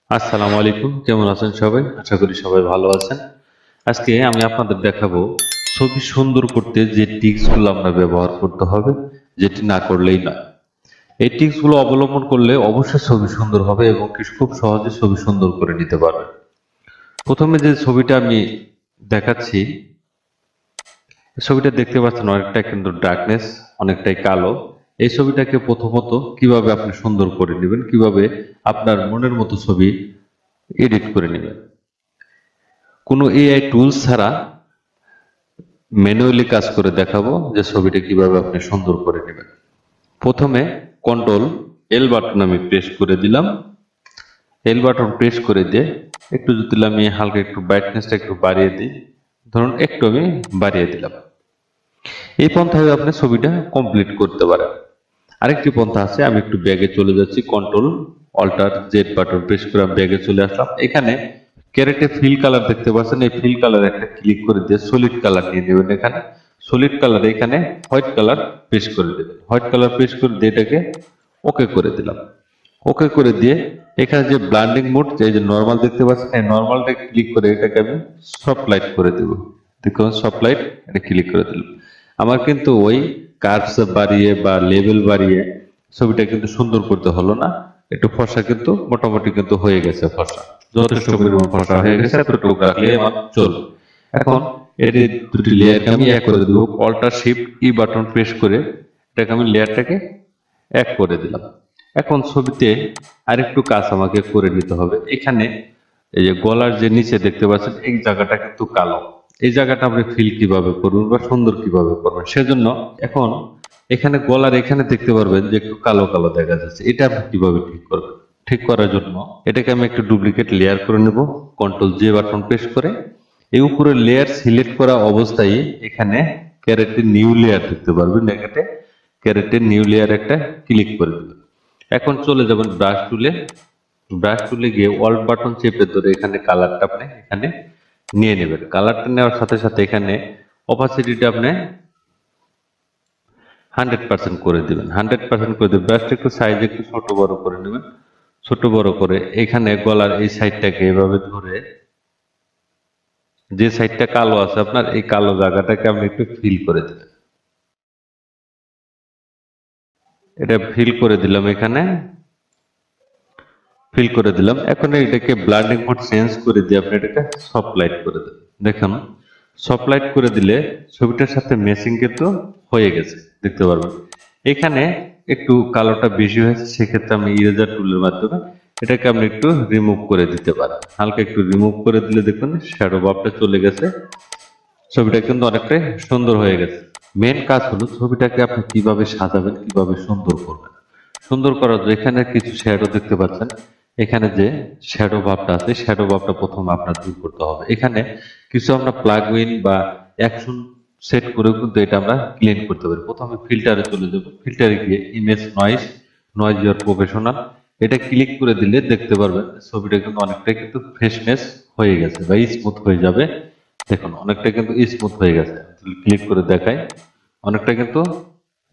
আসসালামু আলাইকুম, কেমন আছেন সবাই? আশা করি সবাই ভালো আছেন। আজকে আমি আপনাদের দেখাবো ছবি সুন্দর করতে যে টিপস গুলো আমরা ব্যবহার করতে হবে, যেটি না করলেই নয়। এই টিপস গুলো অবলম্বন করলে অবশ্যই ছবি সুন্দর হবে এবং খুব সহজে ছবি সুন্দর করে নিতে পারবেন। প্রথমে যে ছবিটা আমি দেখাচ্ছি, ছবিটা দেখতে পাচ্ছেন অনেকটা কিন্তু ডার্কনেস, অনেকটাই কালো। এই ছবিটাকে প্রথমত কিভাবে আপনি সুন্দর করে নেবেন, কিভাবে আপনার মনের মতো ছবি এডিট করে নেবেন। কোনো এআই টুলস ছাড়া ম্যানুয়ালি কাজ করে দেখাবো যে ছবিটা কিভাবে আপনি সুন্দর করে নেবেন। প্রথমে কন্ট্রোল এল বাটন আমি প্রেস করে দিলাম। এল বাটন প্রেস করে দিয়ে একটু যদি আমি হালকা একটু ব্রাইটনেসটা একটু বাড়িয়ে দিই, ধরুন একটু আমি বাড়িয়ে দিলাম। এই পন্থায় আপনি ছবিটা কমপ্লিট করতে পারেন। আরেকটি পন্থা আছে, আমি একটু ব্যাগে চলে যাচ্ছি, control alter Z button press করে আমি ব্যাগে চলে আসলাম। এখানে ক্যারেটে ফিল কালার দেখতে পাচ্ছেন, এই ফিল কালার একটা ক্লিক করে দিয়ে সলিড কালার নিয়ে নেবেন। এখানে সলিড কালার, এখানে হোয়াইট কালার প্রেস করে দেবেন। হোয়াইট কালার প্রেস করে দিয়ে এটাকে ওকে করে দিলাম। ওকে করে দিয়ে এখানে যে ব্লান্ডিং মোড, যে নর্মাল দেখতে পাচ্ছেন, এই নর্মালটা ক্লিক করে এটাকে আমি সফট লাইট করে দেবো। দেখুন সফট লাইট, এটা ক্লিক করে দিলাম। আমার কিন্তু ওই কার্ভস বাড়িয়ে বা লেভেল বাড়িয়ে ছবিটা কিন্তু সুন্দর করতে হলো না। একটু ফর্সা কিন্তু মোটামুটি কিন্তু হয়ে গেছে, ফর্সা যথেষ্ট পরিমাণ ফর্সা হয়ে গেছে, এতটুকু রাখলে আমার চলবে। এখন এর দুটি লেয়ারকে আমি এক করে দেবো। অল্টার শিফট ই বাটন প্রেস করে এটাকে আমি লেয়ারটাকে এক করে দিলাম। এখন ছবিতে আরেকটু কাজ আমাকে করে নিতে হবে। এখানে এই যে গলার যে নিচে দেখতে পাচ্ছেন, এই জায়গাটা কিন্তু কালো। এই জায়গাটা আপনি ফিল কিভাবে করবেন বা সুন্দর কিভাবে করবেন, সেজন্য এখন এখানে গলার এখানে দেখতে পারবেন যে একটু কালো কালো দেখা যাচ্ছে, এটা আপনি কিভাবে ঠিক করবেন। ঠিক করার জন্য এটাকে আমি একটু ডুপ্লিকেট লেয়ার করে নেব, কন্ট্রোল জে বাটন প্রেস করে এই উপরে লেয়ার সিলেক্ট করা অবস্থায় এখানে ক্যারেটের নিউ লেয়ার দেখতে পারবেন। এখানে ক্যারেটের নিউ লেয়ার একটা ক্লিক করে দেবেন। এখন চলে যাবেন ব্রাশ টুলে। ব্রাশ টুলে গিয়ে অল্ট বাটন চেপে ধরে এখানে কালারটা আপনি এখানে নিয়ে নেবেন। কালারটা নেওয়ার সাথে সাথে এখানে অপাসিটিটা আপনি 100% করে দিবেন। 100% করে দেবেন। ব্রাশটা একটু সাইজ একটু ছোট বড় করে নেবেন। ছোট বড় করে এখানে গলার এই সাইডটাকে এভাবে ধরে, যে সাইডটা কালো আছে আপনার, এই কালো জায়গাটাকে আপনি একটু ফিল করে দিবেন। এটা ফিল করে দিলাম, এখানে ফিল করে দিলাম। এখন এটাকে ব্লান্ডিং মোড চেঞ্জ করে দিয়ে আপনি এটাকে সফট লাইট করে দেবেন। দেখুন সফট লাইট করে দিলে ছবিটার সাথে ম্যাচিং কিন্তু হয়ে গেছে, দেখতে পারবেন। এখানে একটু কালোটা বেশি হয়েছে, সেক্ষেত্রে আমি ইরেজার টুলের মাধ্যমে এটাকে আপনি একটু রিমুভ করে দিতে পারেন। হালকা একটু রিমুভ করে দিলে দেখুন শ্যাডো ভাবটা চলে গেছে, ছবিটা কিন্তু অনেকটাই সুন্দর হয়ে গেছে। মেন কাজ হলো ছবিটাকে আপনি কিভাবে সাজাবেন, কিভাবে সুন্দর করবেন। সুন্দর করার জন্য এখানে কিছু শ্যাডো দেখতে পাচ্ছেন, এখানে যে শ্যাডো ভাবটা আছে, শ্যাডো ভাবটা প্রথম আপনার দূর করতে হবে। এখানে কিছু আমরা প্লাগ ইন বা অ্যাকশন সেট করেও কিন্তু এটা আমরা ক্লিন করতে পারি। প্রথমে ফিল্টারে চলে যাব, ফিল্টারে গিয়ে image noise, noise your professional, এটা ক্লিক করে দিলে দেখতে পারবেন ছবিটা কিন্তু অনেকটাই কিন্তু ফ্রেশনেস হয়ে গেছে বা স্মুথ হয়ে যাবে। দেখুন অনেকটা কিন্তু স্মুথ হয়ে গেছে, ক্লিক করে দেখাই, অনেকটা কিন্তু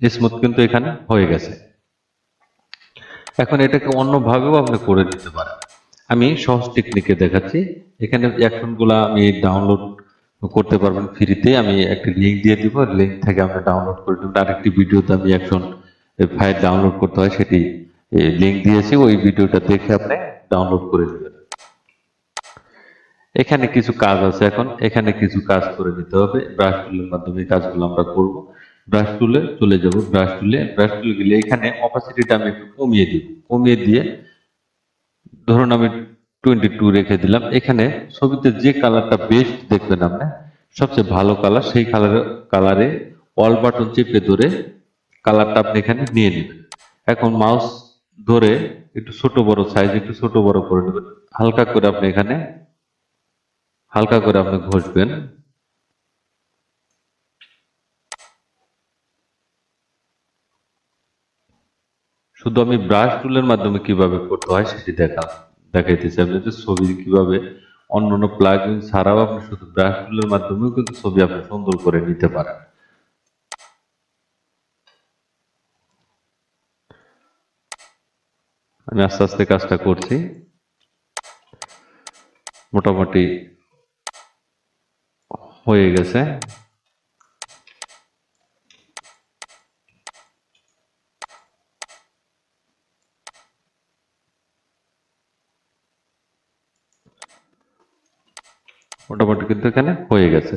স্মুথ কিন্তু এখানে হয়ে গেছে। এখন এটাকে অন্যভাবেও আপনি করে দিতে পারেন। আমি সহজ টেকনিকে দেখাচ্ছি। এখানে অ্যাকশন গুলা আমি ডাউনলোড করতে পারবেন ফ্রিতে। আমি একটি লিঙ্ক দিয়ে দিব, লিঙ্ক থেকে আপনি ডাউনলোড করে নেবেন। আরেকটি ভিডিওতে আমি অ্যাকশন ফাইল ডাউনলোড করতে হয় সেটি লিঙ্ক দিয়েছি, ওই ভিডিওটা দেখে আপনি ডাউনলোড করে নেবেন। এখানে কিছু কাজ আছে, এখন এখানে কিছু কাজ করে নিতে হবে। ব্রাশ টুলের মাধ্যমে এই কাজগুলো আমরা করব। ব্রাশ টুলে চলে যাব, ব্রাশ টুলে গেলে এখানে অপাসিটিটা আমি একটু কমিয়ে দিব। কমিয়ে দিয়ে ধরুন আমি 22 রেখে দিলাম। এখানে ছবিতে যে কালারটা বেস্ট দেখবেন আপনি, সবচেয়ে ভালো কালার, সেই কালারে অল বাটন চেপে ধরে কালারটা আপনি এখানে নিয়ে নেবেন। এখন মাউস ধরে একটু ছোট বড় সাইজ একটু ছোট বড় করে নেবেন। হালকা করে আপনি এখানে হালকা করে আপনি ঘষবেন। শুধু আমি ব্রাশ টুলের মাধ্যমে কিভাবে করতে হয় সেটি দেখাইতেছি। আপনি যে ছবি কিভাবে অন্য অন্য প্লাগ ইন ছাড়াও আপনি শুধু ব্রাশ টুলের মাধ্যমেও কিন্তু ছবি আপনি সুন্দর করে নিতে পারেন। আমি আস্তে আস্তে কাজটা করছি। মোটামুটি হয়ে গেছে। মোটামুটি কিন্তু এখানে হয়ে গেছে।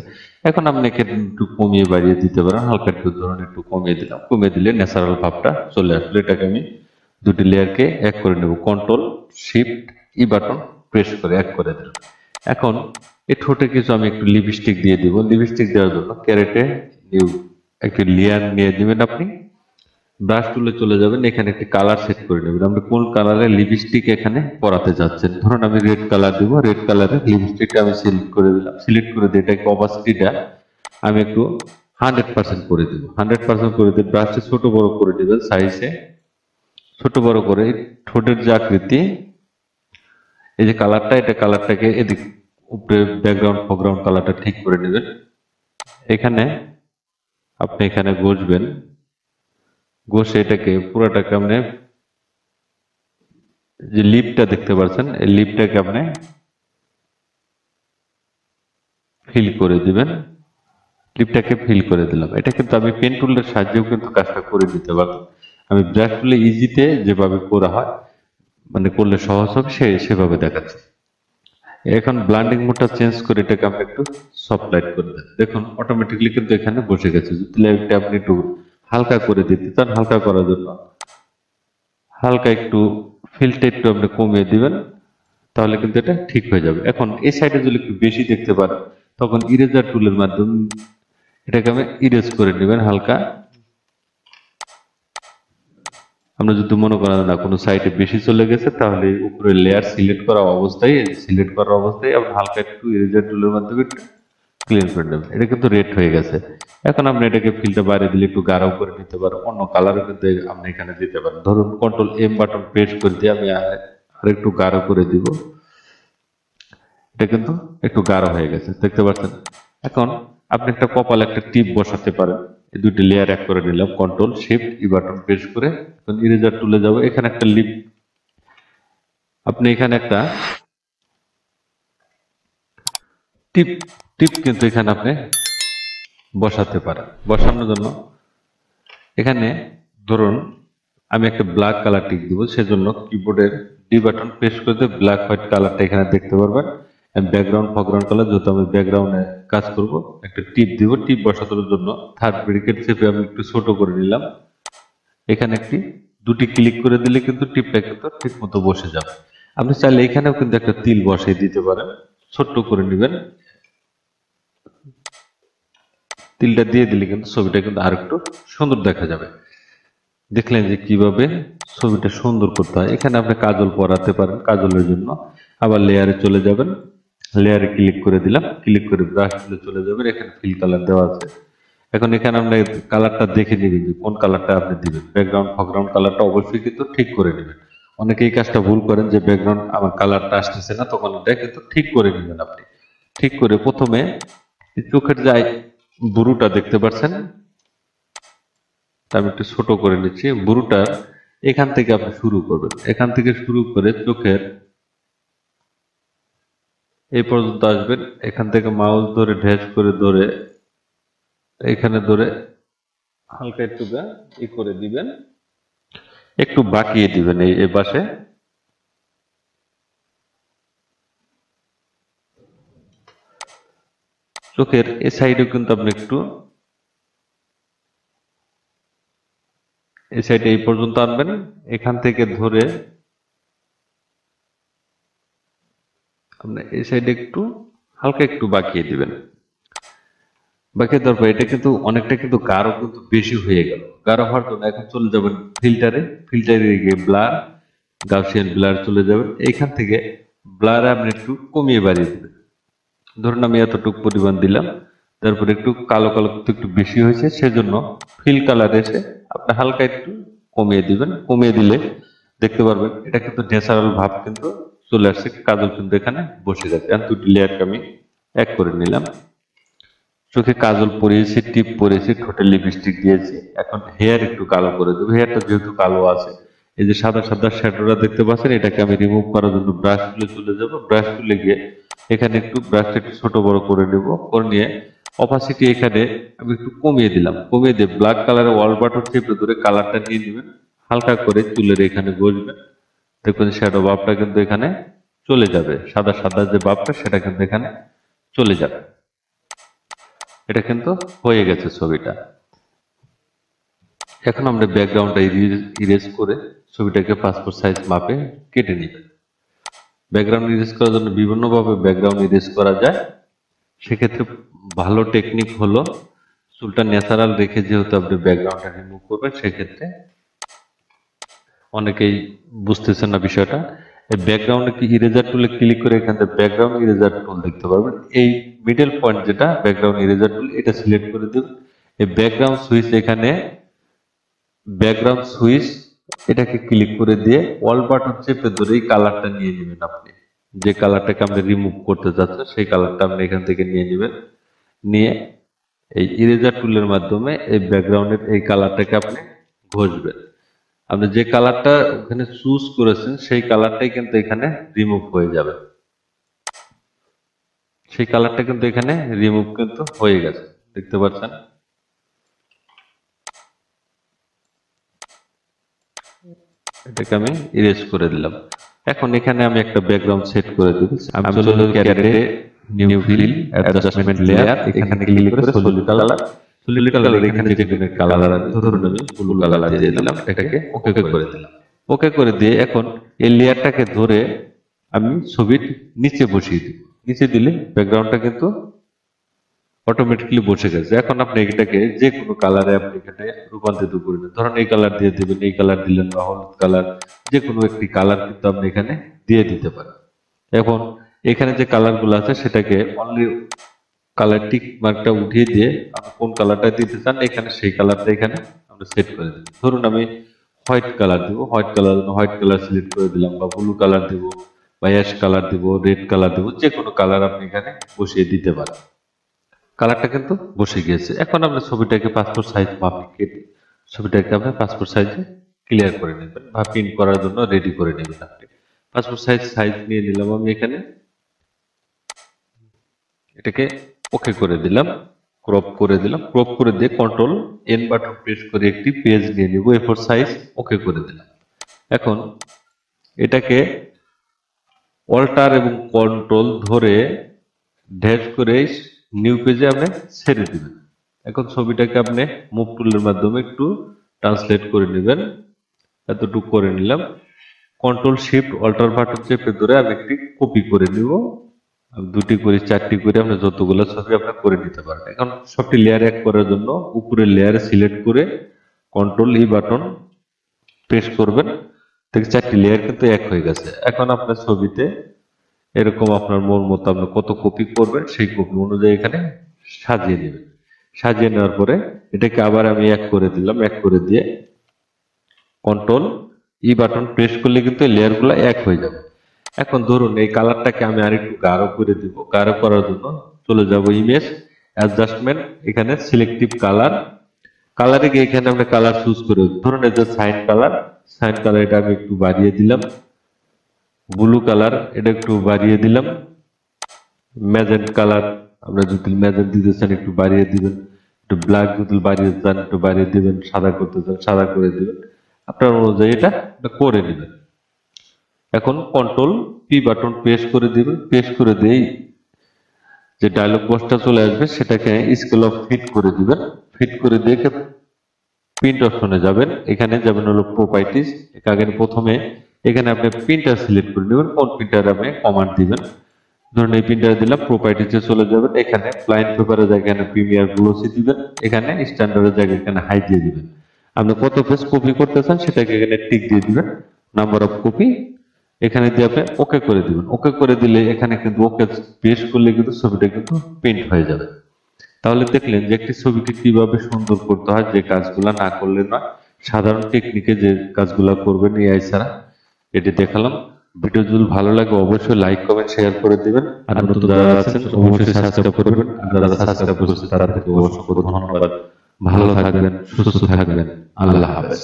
এখন আপনি এখানে একটু কমিয়ে বাড়িয়ে দিতে পারেন, হালকা একটু ধরুন একটু কমিয়ে দিলাম, কমিয়ে দিলে ন্যাচারাল ভাবটা চলে আসলো। এটাকে আমি দুটি লেয়ারকে এক করে নেব, কন্ট্রোল শিফট ই বাটন প্রেস করে এক করে দিলাম। এখন এই ঠোঁটে কিছু আমি একটু লিপস্টিক দিয়ে দিব। লিপস্টিক দেওয়ার জন্য ক্যারেটে নিউ একটি লেয়ার নিয়ে দিবেন, আপনি ব্রাশ টুলে চলে যাবেন, এখানে একটি কালার সেট করে নেবেন। আপনি কোন কালারের লিপস্টিক এখানে পরাতে যাচ্ছেন, ধরুন আমি রেড কালার দিব, রেড কালারের লিপস্টিকটা আমি সিলেক্ট করে দিলাম। সিলেক্ট করে দিয়ে এটাকে অপাসিটিটা আমি একটু 100% করে দিব। 100% করে দিয়ে ব্রাশটা ছোট বড় করে দিবেন, সাইজে ছোট বড় করে ঠোঁটের যে আকৃতি, এই যে কালারটা, এটা কালারটাকে এদিক উপরে ব্যাকগ্রাউন্ড ফোরগ্রাউন্ড কালারটা ঠিক করে নেবেন। এখানে আপনি এখানে ঘষবেন, ঘষে এটাকে পুরোটাকে আপনি যে লিপটা দেখতে পাচ্ছেন, এই লিপটাকে আপনি ফিল করে দিবেন। লিপটাকে ফিল করে দিলাম। এটা কিন্তু আমি পেন টুলের সাহায্যেও কিন্তু কাজটা করে দিতে পারবো। আমি ব্রাশ টুলে ইজিতে যেভাবে করা হয়, মানে করলে সহজ হবে সেভাবে দেখাচ্ছি। এখন ব্লান্ডিং মোডটা চেঞ্জ করে এটাকে আপনি একটু সফট লাইট করে দেন, দেখুন অটোমেটিকলি কিন্তু এখানে বসে গেছে। যদি লাইটটা আপনি একটু হালকা করে দিতে চান, হালকা করার জন্য হালকা একটু ফিলটা একটু আপনি কমিয়ে দিবেন, তাহলে কিন্তু এটা ঠিক হয়ে যাবে। এখন এই সাইডে যদি একটু বেশি দেখতে পারেন, তখন ইরেজার টুলের মাধ্যমে এটাকে আমি ইরেজ করে নেবেন হালকা। আমরা যদি মনে করেন না কোনো সাইডে বেশি চলে গেছে, তাহলে উপরে লেয়ার সিলেক্ট করা অবস্থায় আপনি হালকা একটু ইরেজার টুলের মাধ্যমে একটু ক্লিন করে নেবেন। এটা কিন্তু রেড হয়ে গেছে। এখন আপনি এটাকে ফিলটা বাইরে দিলে একটু গাঢ় করে নিতে পারেন, অন্য কালারও কিন্তু আপনি এখানে দিতে পারেন। ধরুন কন্ট্রোল এম বাটন প্রেস করে দিয়ে আমি আর একটু গাঢ় করে দিব। এটা কিন্তু একটু গাঢ় হয়ে গেছে, দেখতে পাচ্ছেন। এখন আপনি একটা কপালে একটা টিপ বসাতে পারেন। এই দুটি লেয়ার এক করে নিলাম, কন্ট্রোল শিফট ই বাটন প্রেস করে এখন ইরেজার টুলে যাব। এখানে একটা লিপ, আপনি এখানে একটা টিপ টিপ কিন্তু এখানে আপনি বসাতে পারেন। বসানোর জন্য এখানে ধরুন আমি একটা ব্ল্যাক কালার টিক দিব, সেজন্য কিবোর্ডের ডি বাটন প্রেস করে ব্ল্যাক হোয়াইট কালারটা এখানে দেখতে পারবেন। ব্যাকগ্রাউন্ড ফরগ্রাউন্ড কালার, যেহেতু আমি ব্যাকগ্রাউন্ডে কাজ করব, একটা টিপ দিব। টিপ বসানোর জন্য থার্ড ব্রেকেট চেপে আমি একটু ছোট করে নিলাম। এখানে একটি দুটি ক্লিক করে দিলে কিন্তু টিপটা কিন্তু ঠিক মতো বসে যাবে। আপনি চাইলে এখানেও কিন্তু একটা তিল বসিয়ে দিতে পারেন, ছোট্ট করে নেবেন। তিলটা দিয়ে দিলে কিন্তু ছবিটা কিন্তু আর একটু সুন্দর দেখা যাবে। দেখলেন যে কিভাবে ছবিটা সুন্দর করতে হয়। এখানে আপনি কাজল পরাতে পারেন, কাজলের জন্য আবার লেয়ারে চলে যাবেন, লেয়ারে ক্লিক করে দিলাম, ক্লিক করে ব্রাশ টুলে চলে যাবেন। এখানে ফিল কালার দেওয়া আছে। এখন এখানে আপনি কালারটা দেখে নেবেন যে কোন কালারটা আপনি দিবেন। ব্যাকগ্রাউন্ড ফরগ্রাউন্ড কালারটা অবশ্যই কিন্তু ঠিক করে নেবেন। অনেকে এই কাজটা ভুল করেন যে ব্যাকগ্রাউন্ড আমার কালারটা আসতেছে না, তখন এটা কিন্তু ঠিক করে নেবেন। আপনি ঠিক করে প্রথমে চোখের যায় বুরুটা দেখতে পাচ্ছেন, আমি একটু ছোট করে নিচ্ছি। বুরুটা এখান থেকে আপনি শুরু করবেন, এখান থেকে শুরু করে চোখের এই পর্যন্ত আসবেন। এখান থেকে মাউস ধরে ড্যাশ করে ধরে এখানে ধরে হালকা একটু ই করে দিবেন, একটু বাঁকিয়ে দিবেন এই পাশে। চোখের এই সাইডেও কিন্তু আপনি একটু এই সাইডে এই পর্যন্ত আনবেন, এখান থেকে ধরে আপনি এই সাইডে একটু হালকা একটু বাঁকিয়ে দিবেন। বাঁকিয়ে দেওয়ার পর এটা কিন্তু অনেকটা কিন্তু গাঢ় কিন্তু বেশি হয়ে গেল। গাঢ় হওয়ার জন্য এখন চলে যাবেন ফিল্টারে, ফিল্টারে গিয়ে ব্লার, গাউসিয়ান ব্লার চলে যাবেন। এইখান থেকে ব্লার আপনি একটু কমিয়ে বাড়িয়ে দেবেন। ধরুন আমি এতটুকু পরিমাণ দিলাম, তারপরে একটু কালো কালো একটু বেশি হয়েছে, সেজন্য ফিল কালার এসে আপনি হালকা একটু কমিয়ে দিবেন। কমিয়ে দিলে দেখতে পারবেন এটা কিন্তু ন্যাচারাল ভাব কিন্তু চলে আসছে, কাজল কিন্তু এখানে বসে যাচ্ছে। আর দুটি লেয়ারকে আমি এক করে নিলাম। চোখে কাজল পরিয়েছি, টিপ পরিয়েছি, ঠোঁটে লিপস্টিক দিয়েছি। এখন হেয়ার একটু কালো করে দেবো। হেয়ারটা যেহেতু কালো আছে, এই যে সাদা সাদা শ্যাডোটা দেখতে পাচ্ছেন, এটাকে আমি রিমুভ করার জন্য ব্রাশ টুলে চলে যাব। ব্রাশ টুলে গিয়ে এখানে একটু ব্রাশটা একটু ছোট বড় করে নেব, করে নিয়ে অপাসিটি এখানে আমি একটু কমিয়ে দিলাম, কমিয়ে দিয়ে ব্ল্যাক কালারের ওয়াল বাটন চেপে ধরে কালারটা নিয়ে নেবেন, হালকা করে চুলের এখানে ঘষবেন। দেখবেন শ্যাডো ভাবটা কিন্তু এখানে চলে যাবে, সাদা সাদা যে ভাবটা সেটা কিন্তু এখানে চলে যাবে। এটা কিন্তু হয়ে গেছে ছবিটা। এখন আমরা ব্যাকগ্রাউন্ডটা ইরেজ করে ছবিটাকে পাসপোর্ট সাইজ মাপে কেটে নেবেন। ব্যাকগ্রাউন্ড ইরেজ করার জন্য বিভিন্নভাবে ব্যাকগ্রাউন্ড ইরেজ করা যায়। সেক্ষেত্রে ভালো টেকনিক হলো চুলটা ন্যাচারাল রেখে যেহেতু আপনি ব্যাকগ্রাউন্ডটা রিমুভ করবেন, সেক্ষেত্রে অনেকেই বুঝতেছেন না বিষয়টা। এই ব্যাকগ্রাউন্ডে কি ইরেজার টুলে ক্লিক করে এখান থেকে ব্যাকগ্রাউন্ড ইরেজার টুল দেখতে পারবেন। এই মিডল পয়েন্ট যেটা ব্যাকগ্রাউন্ড ইরেজার টুল, এটা সিলেক্ট করে দেবেন। এই ব্যাকগ্রাউন্ড সুইচ এখানে ব্যাকগ্রাউন্ড সুইচ এটাকে ক্লিক করে দিয়ে অল বাটন চেপে ধরে এই কালারটা নিয়ে নেবেন। আপনি যে কালারটাকে আপনি রিমুভ করতে চাচ্ছেন সেই কালারটা আপনি এখান থেকে নিয়ে নেবেন, নিয়ে এই ইরেজার টুলের মাধ্যমে এই ব্যাকগ্রাউন্ডের এই কালারটাকে আপনি ঘষবেন। আপনি যে কালারটা ওখানে চুজ করেছেন সেই কালারটাই কিন্তু এখানে রিমুভ হয়ে যাবে। সেই কালারটা কিন্তু এখানে রিমুভ কিন্তু হয়ে গেছে, দেখতে পাচ্ছেন। এটাকে আমি ইরেজ করে দিলাম। এখন এখানে আমি একটা ব্যাকগ্রাউন্ড সেট করে দেব। আমি চলে যাব ক্যারেটে, নিউ ফিল, অ্যাডজাস্টমেন্ট লেয়ার, এখানে ক্লিক করে সলিড কালার এখানে যে কোনো কালার আছে, ধরুন আমি ব্লু কালার দিয়ে দিলাম। এটাকে ওকে করে দিলাম। ওকে করে দিয়ে এখন এই লেয়ারটাকে ধরে আমি ছবির নিচে বসিয়ে দিব। নিচে দিলে ব্যাকগ্রাউন্ডটা কিন্তু অটোমেটিকলি বসে গেছে। এখন আপনি এটাকে যে কোনো কালারে আপনি এখানে রূপান্তরিত করে নেন। ধরুন এই কালার দিয়ে দিবেন, এই কালার দিলেন বা হলুদ কালার, যে কোনো একটি কালার কিন্তু আপনি এখানে দিয়ে দিতে পারেন। এখন এখানে যে কালারগুলো আছে সেটাকে অনলি কালার টিক মার্কটা উঠিয়ে দিয়ে আপনি কোন কালারটা দিতে চান এখানে সেই কালারটা এখানে আমরা সেট করে দিই। ধরুন আমি হোয়াইট কালার দিব, হোয়াইট কালার সিলেক্ট করে দিলাম, বা ব্লু কালার দিব, বা অ্যাশ কালার দিব, রেড কালার দিব, যে কোনো কালার আপনি এখানে বসিয়ে দিতে পারেন। কালারটা কিন্তু বসে গিয়েছে। এখন আপনি ছবিটাকে পাসপোর্ট সাইজ মাপে কেটে ছবিটাকে আপনি পাসপোর্ট সাইজে ক্লিয়ার করে নেবেন বা প্রিন্ট করার জন্য রেডি করে নেবেন। আপনি পাসপোর্ট সাইজ নিয়ে নিলাম আমি এখানে, এটাকে ওকে করে দিলাম, ক্রপ করে দিলাম। ক্রপ করে দিয়ে কন্ট্রোল এন বাটন প্রেস করে একটি পেজ নিয়ে নিব, এরপর সাইজ ওকে করে দিলাম। এখন এটাকে অল্টার এবং কন্ট্রোল ধরে ড্যাশ করে নিউ পেজে আপনি ছেড়ে দিবেন। এখন ছবিটাকে আপনি মুভ টুলের মাধ্যমে একটু ট্রান্সলেট করে নেবেন। এতটুকু করে নিলাম। কন্ট্রোল শিফট অল্টার বাটন চেপে ধরে আমি একটি কপি করে নিব। দুটি করে চারটি করে আপনি যতগুলো ছবি আপনি করে নিতে পারেন। এখন সবটি লেয়ার এক করার জন্য উপরের লেয়ারে সিলেক্ট করে কন্ট্রোল ই বাটন প্রেস করবেন। থেকে চারটি লেয়ার কিন্তু এক হয়ে গেছে। এখন আপনার ছবিতে এরকম আপনার মন মতো আপনি কত কপি করবেন সেই কপি অনুযায়ী এখানে সাজিয়ে নেবেন। সাজিয়ে নেওয়ার পরে এটাকে আবার আমি এক করে দিলাম। এক করে দিয়ে কন্ট্রোল ই বাটন প্রেস করলে কিন্তু লেয়ার গুলো এক হয়ে যাবে। এখন ধরুন এই কালারটাকে আমি আরেকটু গাঢ় করে দিব। গাঢ় করার জন্য চলে যাব ইমেজ, অ্যাডজাস্টমেন্ট, এখানে সিলেক্টিভ কালার, কালারে গিয়ে এখানে আমরা কালার চুজ করে ধরুন এই যে সাইন কালার এটা আমি একটু বাড়িয়ে দিলাম। ব্লু কালার এটা একটু বাড়িয়ে দিলাম। ম্যাজেন্ট কালার আমরা যদি ম্যাজেন্ট দিতে চান একটু বাড়িয়ে দিবেন। একটু ব্ল্যাক যদি বাড়িয়ে চান একটু বাড়িয়ে দিবেন। সাদা করতে চান সাদা করে দিবেন। আপনার অনুযায়ী এটা করে নেবেন। এখন কন্ট্রোল পি বাটন প্রেস করে দিবেন। প্রেস করে দিয়েই যে ডায়লগ বক্সটা চলে আসবে সেটাকে স্কেল অফ ফিট করে দিবেন। ফিট করে দিয়ে প্রিন্ট অপশনে যাবেন। এখানে যাবেন হলো প্রপার্টিজ। এখানে প্রথমে এখানে আপনি প্রিন্টার সিলেক্ট করে নেবেন। কোন প্রিন্টার আপনি কমান্ড দিবেন। ধরুন এই প্রিন্টার দিলাম। প্রপার্টিজে চলে যাবেন। এখানে প্লাইন পেপারের জায়গায় এখানে প্রিমিয়ার গ্লোসি দিবেন। এখানে স্ট্যান্ডার্ডের জায়গায় এখানে হাই দিয়ে দিবেন। আপনি কত পেজ কপি করতে চান সেটাকে এখানে টিক দিয়ে দিবেন। নাম্বার অফ কপি এখানে দিয়ে আপনি ওকে করে দিবেন। ওকে করে দিলে এখানে কিন্তু ওকে প্রেস করলে কিন্তু ছবিটা কিন্তু প্রিন্ট হয়ে যাবে। তাহলে দেখলেন যে একটি ছবিকে কিভাবে সুন্দর করতে হয়, যে কাজগুলা না করলে না, সাধারণ টেকনিকে যে কাজগুলা করবেন এআই ছাড়া, এটি দেখালাম। ভিডিও যদি ভালো লাগে অবশ্যই লাইক কমেন্ট শেয়ার করে দিবেন। আর নতুন যারা আছেন অবশ্যই সাবস্ক্রাইব করবেন। আর যারা সাবস্ক্রাইব করেছেন তাদেরকে অসংখ্য ধন্যবাদ। ভালো থাকবেন, সুস্থ থাকবেন। আল্লাহ হাফেজ।